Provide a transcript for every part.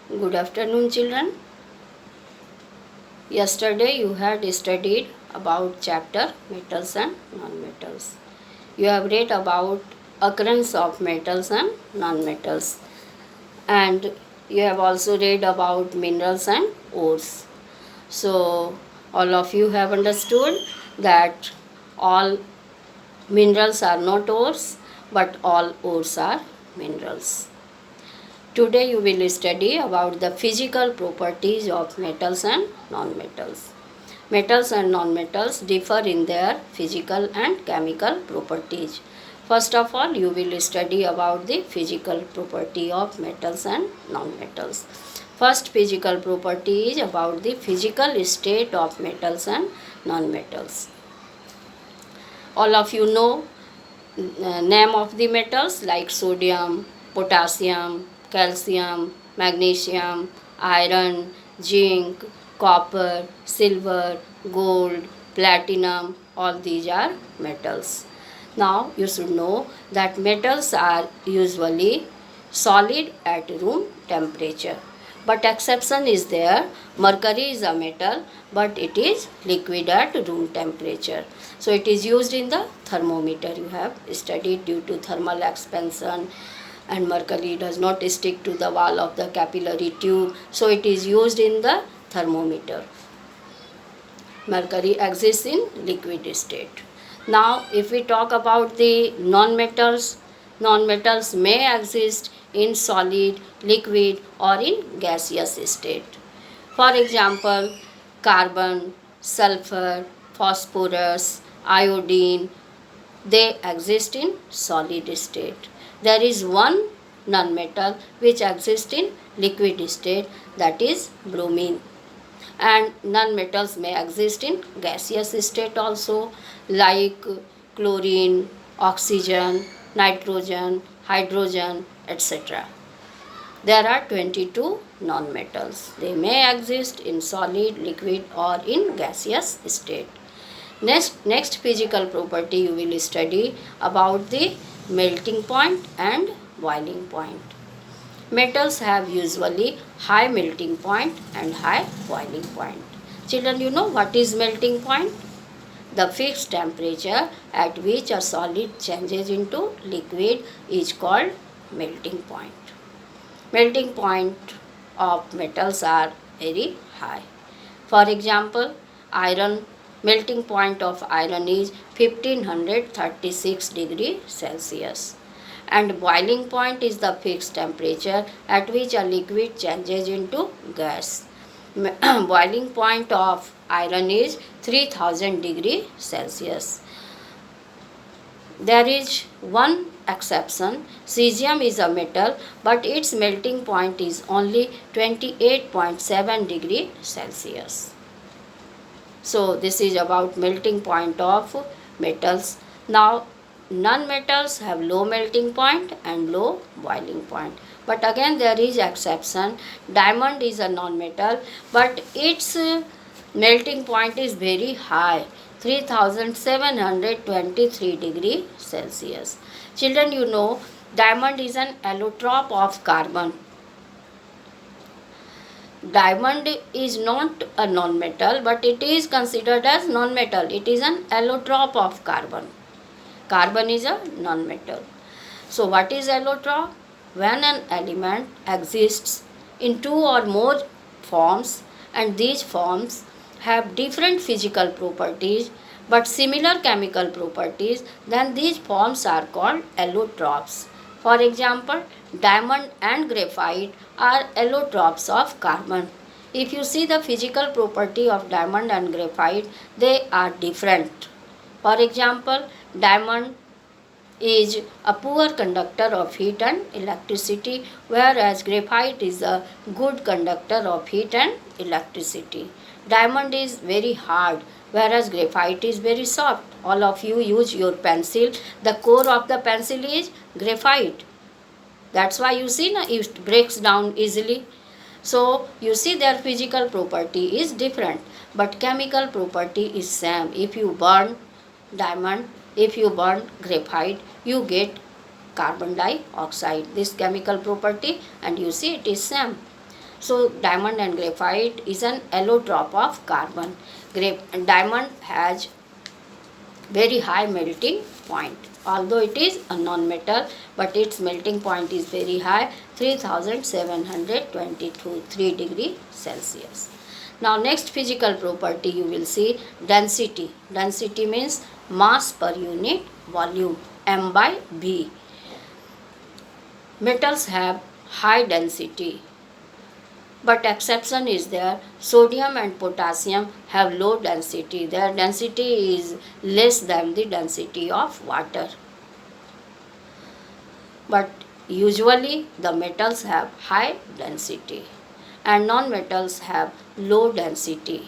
Good afternoon, children. Yesterday you had studied about chapter metals and non-metals. You have read about occurrence of metals and non-metals, and you have also read about minerals and ores. So all of you have understood that all minerals are not ores, but all ores are minerals. Today you will study about the physical properties of metals and non-metals. Metals and non-metals differ in their physical and chemical properties. First of all, you will study about the physical property of metals and non-metals. First physical property is about the physical state of metals and non-metals. All of you know name of the metals like sodium, potassium, calcium, magnesium, iron, zinc, copper, silver, gold, platinum, all these are metals. Now you should know that metals are usually solid at room temperature. But exception is there. Mercury is a metal, but it is liquid at room temperature. So it is used in the thermometer. You have studied due to thermal expansion, and mercury does not stick to the wall of the capillary tube. So it is used in the thermometer. Mercury exists in liquid state. Now if we talk about the non-metals, non-metals may exist in solid, liquid or in gaseous state. For example, carbon, sulfur, phosphorus, iodine, they exist in solid state. There is one non-metal which exists in liquid state, that is bromine. And non-metals may exist in gaseous state also, like chlorine, oxygen, nitrogen, hydrogen, etc. There are 22 non-metals. They may exist in solid, liquid or in gaseous state. Next physical property you will study about the melting point and boiling point. Metals have usually high melting point and high boiling point. Children, you know what is melting point? The fixed temperature at which a solid changes into liquid is called melting point. Melting point of metals are very high. For example, iron, melting point of iron is 1536 degree Celsius, and boiling point is the fixed temperature at which a liquid changes into gas. Boiling point of iron is 3000 degree Celsius. There is one exception. Cesium is a metal, but its melting point is only 28.7 degree Celsius. So this is about melting point of metals. Now non-metals have low melting point and low boiling point. But again there is exception. Diamond is a non-metal, but its melting point is very high, 3723 degree Celsius. Children, you know diamond is an allotrope of carbon. Diamond is not a non-metal, but it is considered as non-metal. It is an allotrope of carbon. Carbon is a non-metal. So what is allotrope? When an element exists in two or more forms and these forms have different physical properties but similar chemical properties, then these forms are called allotropes. For example, diamond and graphite are allotropes of carbon. If you see the physical property of diamond and graphite, they are different. For example, diamond is a poor conductor of heat and electricity, whereas graphite is a good conductor of heat and electricity. Diamond is very hard, whereas graphite is very soft. All of you use your pencil. The core of the pencil is graphite. That's why you see it breaks down easily. So you see their physical property is different, but chemical property is same. If you burn diamond, if you burn graphite, you get carbon dioxide, this chemical property, and you see it is same. So diamond and graphite is an allotrope of carbon. Diamond has very high melting point. Although it is a non-metal, but its melting point is very high, 3723 degree Celsius. Now next physical property you will see, density. Density means mass per unit volume, m by v. Metals have high density, but exception is there. Sodium and potassium have low density. Their density is less than the density of water. But usually the metals have high density and non-metals have low density.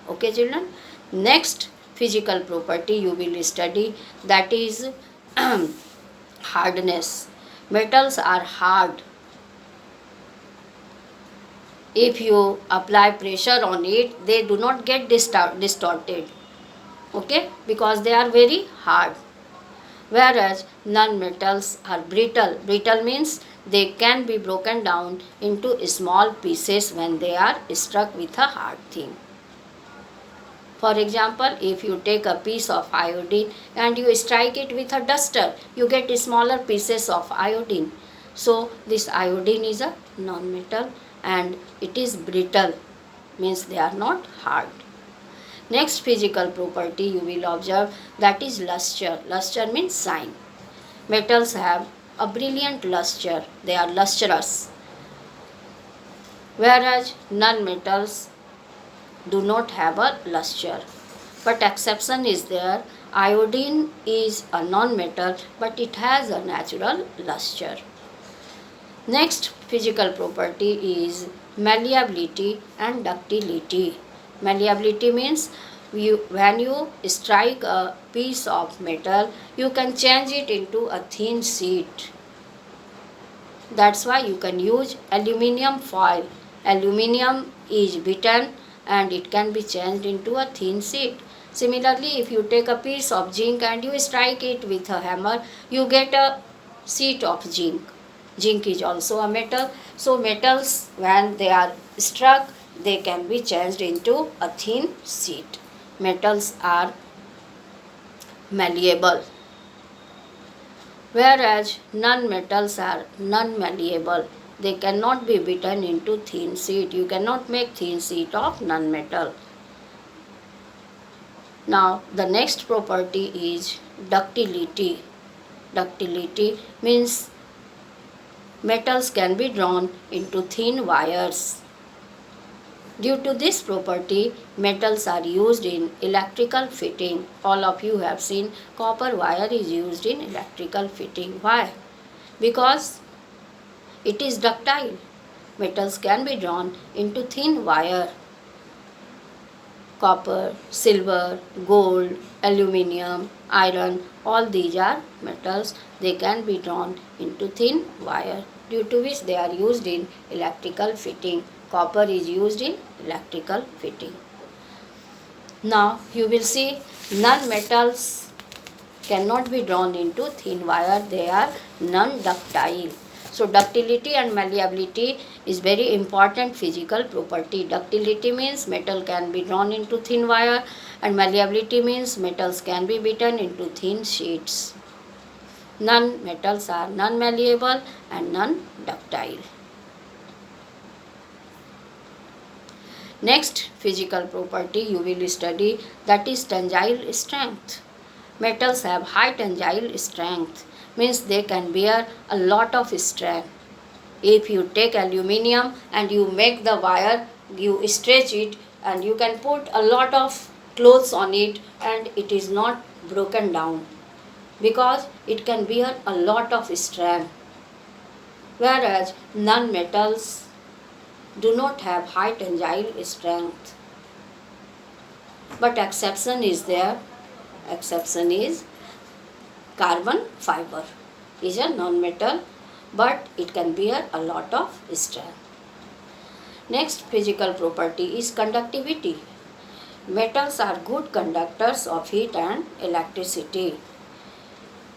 Okay children? Next physical property you will study, that is hardness. Metals are hard. If you apply pressure on it, they do not get distorted, okay, because they are very hard. Whereas non-metals are brittle. Brittle means they can be broken down into small pieces when they are struck with a hard thing. For example, if you take a piece of iodine and you strike it with a duster, you get smaller pieces of iodine. So this iodine is a non-metal and it is brittle, means they are not hard. Next physical property you will observe, that is luster. Luster means shine. Metals have a brilliant luster, they are lustrous. Whereas non-metals do not have a luster. But exception is there. Iodine is a non-metal but it has a natural luster. Next physical property is malleability and ductility. Malleability means when you strike a piece of metal, you can change it into a thin sheet. That's why you can use aluminium foil. Aluminium is beaten and it can be changed into a thin sheet. Similarly, if you take a piece of zinc and you strike it with a hammer, you get a sheet of zinc. Zinc is also a metal. So metals, when they are struck, they can be changed into a thin sheet. Metals are malleable, whereas non-metals are non-malleable. They cannot be beaten into thin sheet. You cannot make thin sheet of non-metal. Now the next property is ductility. Ductility means metals can be drawn into thin wires. Due to this property, metals are used in electrical fitting. All of you have seen copper wire is used in electrical fitting. Why? Because it is ductile. Metals can be drawn into thin wire. Copper, silver, gold, aluminium, iron, all these are metals. They can be drawn into thin wire, due to which they are used in electrical fitting. Copper is used in electrical fitting. Now you will see non-metals cannot be drawn into thin wire. They are non-ductile. So ductility and malleability is very important physical property. Ductility means metal can be drawn into thin wire and malleability means metals can be beaten into thin sheets. Non-metals are non-malleable and non-ductile. Next physical property you will study, that is tensile strength. Metals have high tensile strength, means they can bear a lot of strain. If you take aluminium and you make the wire, you stretch it and you can put a lot of clothes on it and it is not broken down because it can bear a lot of strain. Whereas non-metals do not have high tensile strength. But exception is there. Exception is carbon fiber. Is a non-metal but it can bear a lot of strain. Next physical property is conductivity. Metals are good conductors of heat and electricity.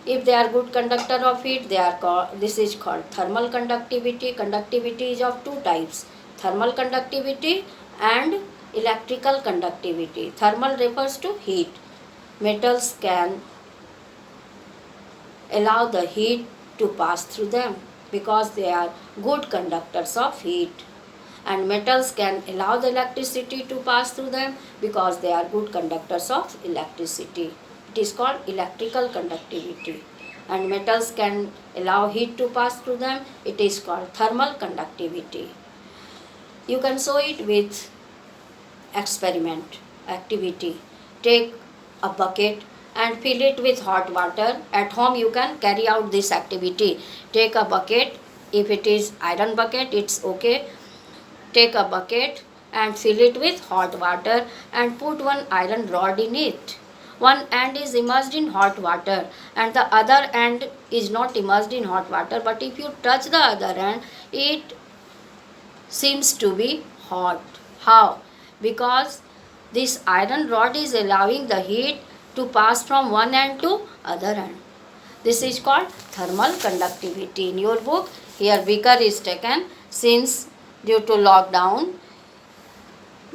If they are good conductor of heat, this is called thermal conductivity. Conductivity is of two types, thermal conductivity and electrical conductivity. Thermal refers to heat. Metals can allow the heat to pass through them because they are good conductors of heat, and metals can allow the electricity to pass through them because they are good conductors of electricity. It is called electrical conductivity. And metals can allow heat to pass through them. It is called thermal conductivity. You can show it with experiment activity. Take a bucket and fill it with hot water. At home you can carry out this activity. Take a bucket. If it is iron bucket, it's okay. Take a bucket and fill it with hot water and put one iron rod in it. One end is immersed in hot water and the other end is not immersed in hot water, but if you touch the other end, it seems to be hot. How? Because this iron rod is allowing the heat to pass from one end to other end. This is called thermal conductivity. In your book, here beaker is taken. Since due to lockdown,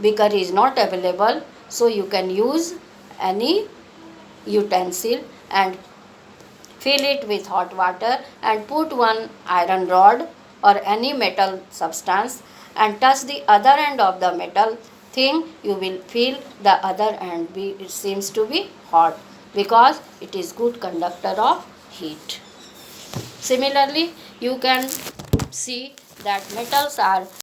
beaker is not available, so you can use any utensil and fill it with hot water and put one iron rod or any metal substance and touch the other end of the metal thing. You will feel the other end it seems to be hot because it is good conductor of heat. Similarly, you can see that metals are